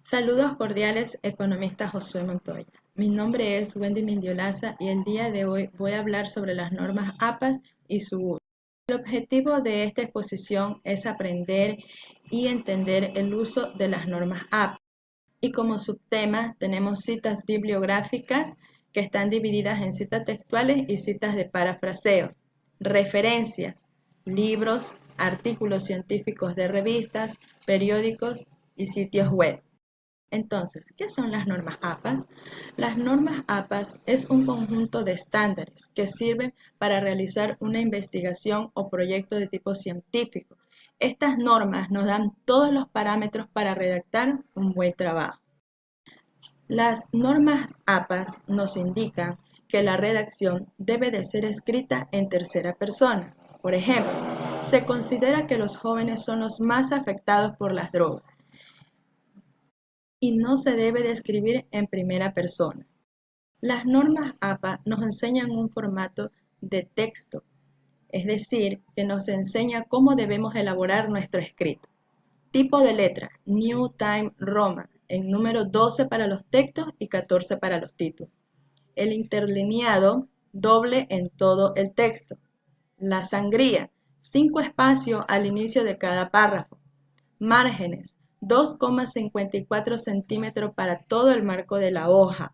Saludos cordiales, economista Josué Montoya. Mi nombre es Wendy Mindiolaza y el día de hoy voy a hablar sobre las normas APAS y su uso. El objetivo de esta exposición es aprender y entender el uso de las normas APAS. Y como subtema tenemos citas bibliográficas que están divididas en citas textuales y citas de parafraseo, referencias, libros, artículos científicos de revistas, periódicos y sitios web. Entonces, ¿qué son las normas APAS? Las normas APAS es un conjunto de estándares que sirven para realizar una investigación o proyecto de tipo científico. Estas normas nos dan todos los parámetros para redactar un buen trabajo. Las normas APAS nos indican que la redacción debe de ser escrita en tercera persona. Por ejemplo, se considera que los jóvenes son los más afectados por las drogas y no se debe de escribir en primera persona. Las normas APA nos enseñan un formato de texto, es decir, que nos enseña cómo debemos elaborar nuestro escrito. Tipo de letra, New Time Roman, en número 12 para los textos y 14 para los títulos. El interlineado, doble en todo el texto. La sangría, 5 espacios al inicio de cada párrafo. Márgenes, 2,54 centímetros para todo el marco de la hoja.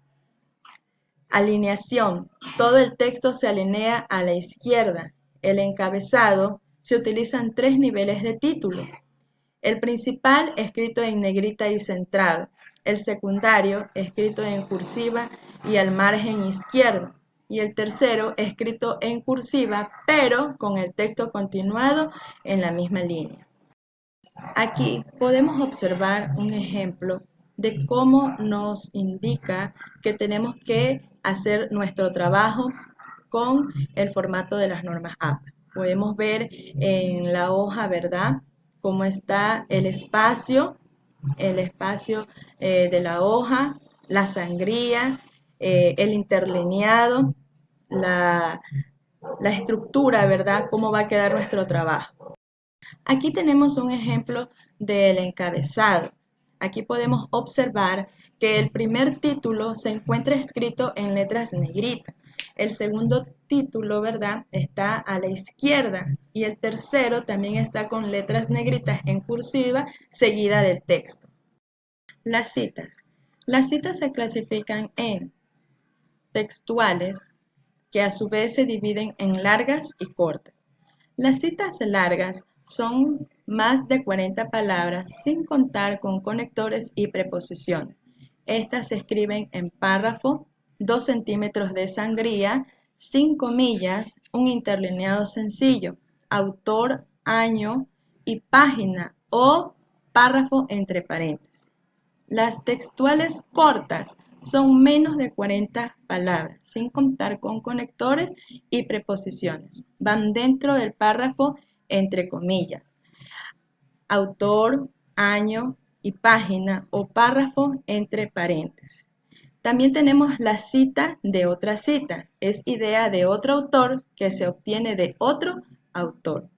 Alineación, todo el texto se alinea a la izquierda. El encabezado, se utilizan 3 niveles de título. El principal, escrito en negrita y centrado. El secundario, escrito en cursiva y al margen izquierdo. Y el tercero, escrito en cursiva, pero con el texto continuado en la misma línea. Aquí podemos observar un ejemplo de cómo nos indica que tenemos que hacer nuestro trabajo con el formato de las normas APA. Podemos ver en la hoja, ¿verdad?, cómo está el espacio de la hoja, la sangría, el interlineado, la estructura, ¿verdad?, cómo va a quedar nuestro trabajo. Aquí tenemos un ejemplo del encabezado. Aquí podemos observar que el primer título se encuentra escrito en letras negritas. El segundo título, ¿verdad?, está a la izquierda y el tercero también está con letras negritas en cursiva seguida del texto. Las citas. Las citas se clasifican en textuales, que a su vez se dividen en largas y cortas. Las citas largas son más de 40 palabras sin contar con conectores y preposiciones. Estas se escriben en párrafo, 2 centímetros de sangría, sin comillas, un interlineado sencillo, autor, año y página o párrafo entre paréntesis. Las textuales cortas son menos de 40 palabras, sin contar con conectores y preposiciones. Van dentro del párrafo entre comillas. Autor, año y página o párrafo entre paréntesis. También tenemos la cita de otra cita. Es idea de otro autor que se obtiene de otro autor.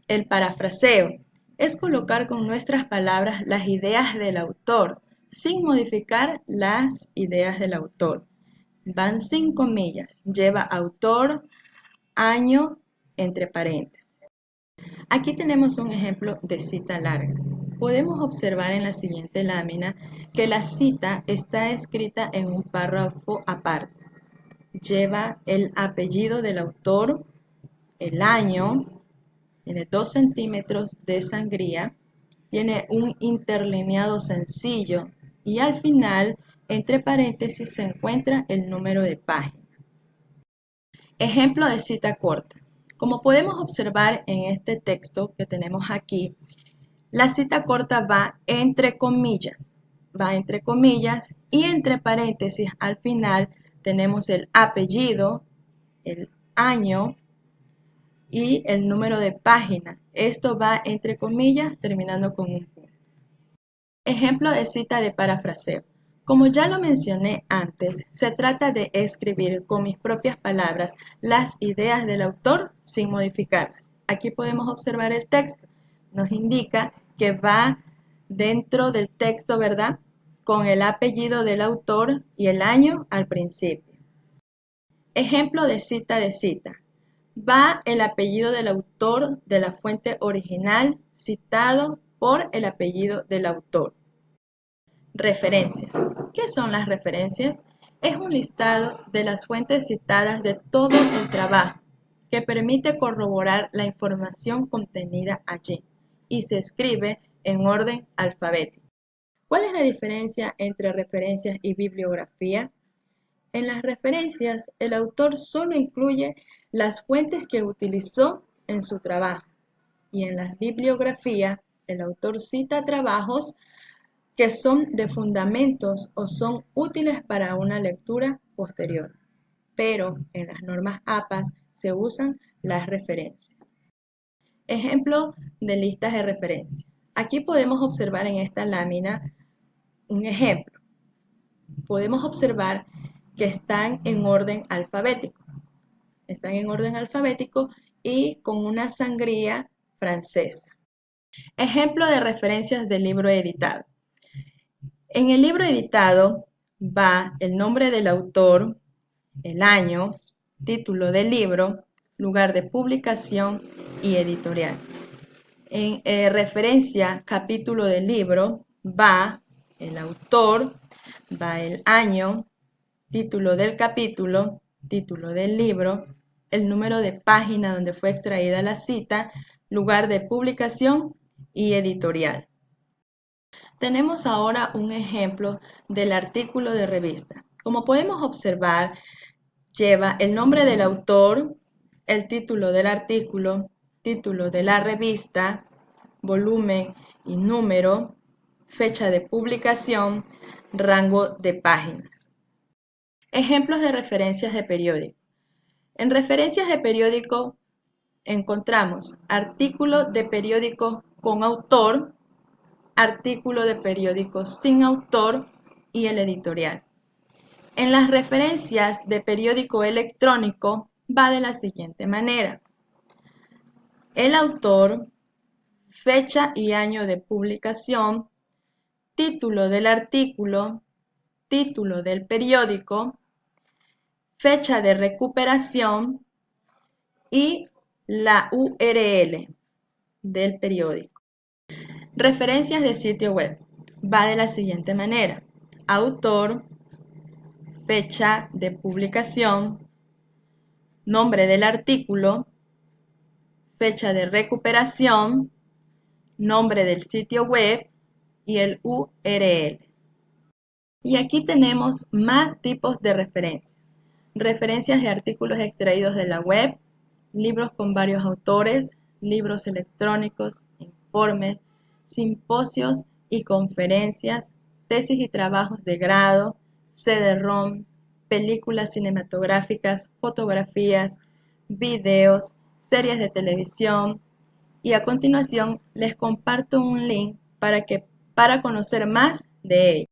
El parafraseo es colocar con nuestras palabras las ideas del autor sin modificar las ideas del autor. Van sin comillas, lleva autor, año, entre paréntesis. Aquí tenemos un ejemplo de cita larga. Podemos observar en la siguiente lámina que la cita está escrita en un párrafo aparte. Lleva el apellido del autor, el año, tiene 2 centímetros de sangría, tiene un interlineado sencillo y al final, entre paréntesis, se encuentra el número de página. Ejemplo de cita corta. Como podemos observar en este texto que tenemos aquí, la cita corta va entre comillas y entre paréntesis al final tenemos el apellido, el año y el número de página. Esto va entre comillas terminando con un punto. Ejemplo de cita de parafraseo. Como ya lo mencioné antes, se trata de escribir con mis propias palabras las ideas del autor sin modificarlas. Aquí podemos observar el texto. Nos indica que va dentro del texto, ¿verdad?, con el apellido del autor y el año al principio. Ejemplo de cita de cita. Va el apellido del autor de la fuente original citado por el apellido del autor. Referencias. ¿Qué son las referencias? Es un listado de las fuentes citadas de todo el trabajo que permite corroborar la información contenida allí y se escribe en orden alfabético. ¿Cuál es la diferencia entre referencias y bibliografía? En las referencias, el autor solo incluye las fuentes que utilizó en su trabajo y en las bibliografías, el autor cita trabajos que son de fundamentos o son útiles para una lectura posterior, pero en las normas APAS se usan las referencias. Ejemplo de listas de referencia. Aquí podemos observar en esta lámina un ejemplo. Podemos observar que están en orden alfabético. Están en orden alfabético y con una sangría francesa. Ejemplo de referencias del libro editado. En el libro editado va el nombre del autor, el año, título del libro, lugar de publicación y editorial. En referencia capítulo del libro va el autor, va el año, título del capítulo, título del libro, el número de página donde fue extraída la cita, lugar de publicación y editorial. Tenemos ahora un ejemplo del artículo de revista. Como podemos observar, lleva el nombre del autor, el título del artículo, título de la revista, volumen y número, fecha de publicación, rango de páginas. Ejemplos de referencias de periódico. En referencias de periódico encontramos artículo de periódico con autor, artículo de periódico sin autor y el editorial. En las referencias de periódico electrónico va de la siguiente manera. El autor, fecha y año de publicación, título del artículo, título del periódico, fecha de recuperación y la URL del periódico. Referencias de sitio web. Va de la siguiente manera. Autor, fecha de publicación, nombre del artículo, fecha de recuperación, nombre del sitio web y el URL. Y aquí tenemos más tipos de referencias. Referencias de artículos extraídos de la web, libros con varios autores, libros electrónicos, informes, simposios y conferencias, tesis y trabajos de grado, CD-ROM, películas cinematográficas, fotografías, videos, series de televisión. Y a continuación les comparto un link para conocer más de ello.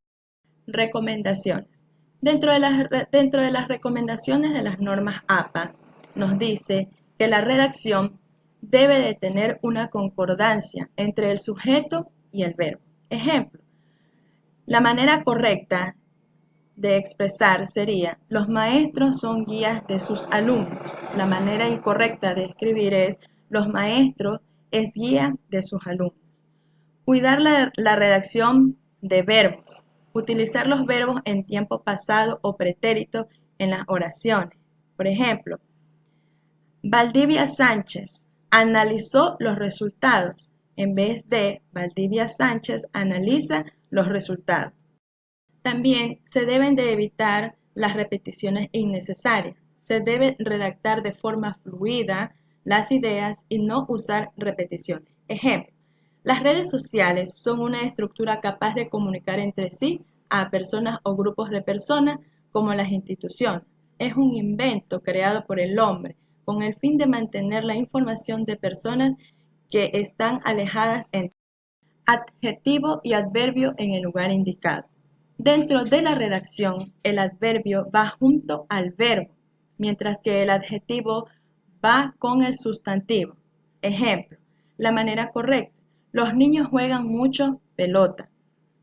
Recomendaciones. Dentro de las recomendaciones de las normas APA, nos dice que la redacción debe de tener una concordancia entre el sujeto y el verbo. Ejemplo, la manera correcta de expresar sería: los maestros son guías de sus alumnos. La manera incorrecta de escribir es: los maestros es guía de sus alumnos. Cuidar la redacción de verbos. Utilizar los verbos en tiempo pasado o pretérito en las oraciones. Por ejemplo, Valdivia Sánchez analizó los resultados en vez de Valdivia Sánchez analiza los resultados. También se deben de evitar las repeticiones innecesarias. Se debe redactar de forma fluida las ideas y no usar repeticiones. Ejemplo, las redes sociales son una estructura capaz de comunicar entre sí a personas o grupos de personas como las instituciones. Es un invento creado por el hombre con el fin de mantener la información de personas que están alejadas entre adjetivo y adverbio en el lugar indicado. Dentro de la redacción, el adverbio va junto al verbo, mientras que el adjetivo va con el sustantivo. Ejemplo, la manera correcta. Los niños juegan mucho pelota.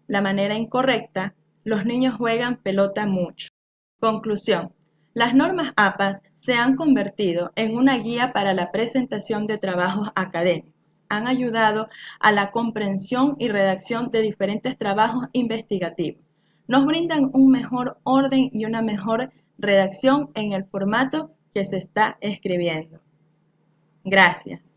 la manera incorrecta, los niños juegan pelota mucho. Conclusión. Las normas APAS se han convertido en una guía para la presentación de trabajos académicos. Han ayudado a la comprensión y redacción de diferentes trabajos investigativos. Nos brindan un mejor orden y una mejor redacción en el formato que se está escribiendo. Gracias.